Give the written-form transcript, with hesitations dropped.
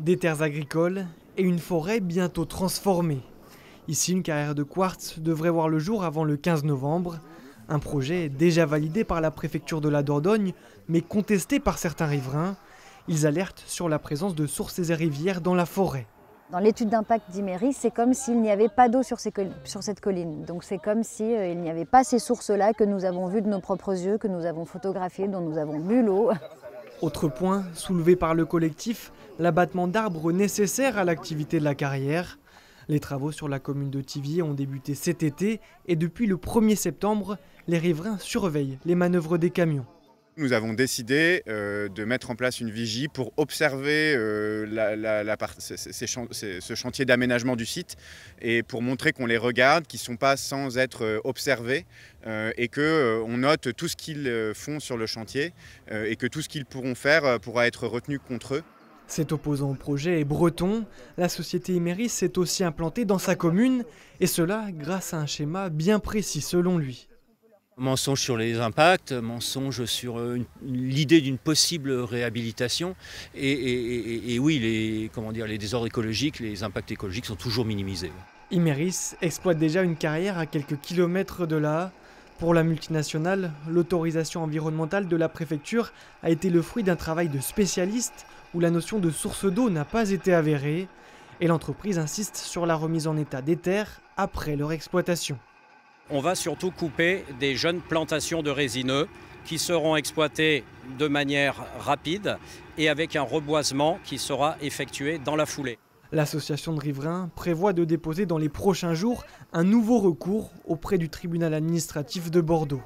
Des terres agricoles et une forêt bientôt transformée. Ici, une carrière de quartz devrait voir le jour avant le 15 novembre. Un projet déjà validé par la préfecture de la Dordogne, mais contesté par certains riverains. Ils alertent sur la présence de sources et rivières dans la forêt. Dans l'étude d'impact d'Imerys, c'est comme s'il n'y avait pas d'eau sur cette colline. Donc c'est comme s'il n'y avait pas ces sources-là que nous avons vues de nos propres yeux, que nous avons photographiées, dont nous avons bu l'eau. Autre point soulevé par le collectif, l'abattement d'arbres nécessaire à l'activité de la carrière. Les travaux sur la commune de Thiviers ont débuté cet été et depuis le 1er septembre, les riverains surveillent les manœuvres des camions. Nous avons décidé de mettre en place une vigie pour observer ce chantier d'aménagement du site et pour montrer qu'on les regarde, qu'ils ne sont pas sans être observés et qu'on note tout ce qu'ils font sur le chantier et que tout ce qu'ils pourront faire pourra être retenu contre eux. Cet opposant au projet est breton. La société Imerys s'est aussi implantée dans sa commune et cela grâce à un schéma bien précis selon lui. Mensonge sur les impacts, mensonge sur l'idée d'une possible réhabilitation. Et oui, les désordres écologiques, les impacts écologiques sont toujours minimisés. Imerys exploite déjà une carrière à quelques kilomètres de là. Pour la multinationale, l'autorisation environnementale de la préfecture a été le fruit d'un travail de spécialiste où la notion de source d'eau n'a pas été avérée. Et l'entreprise insiste sur la remise en état des terres après leur exploitation. On va surtout couper des jeunes plantations de résineux qui seront exploitées de manière rapide et avec un reboisement qui sera effectué dans la foulée. L'association de riverains prévoit de déposer dans les prochains jours un nouveau recours auprès du tribunal administratif de Bordeaux.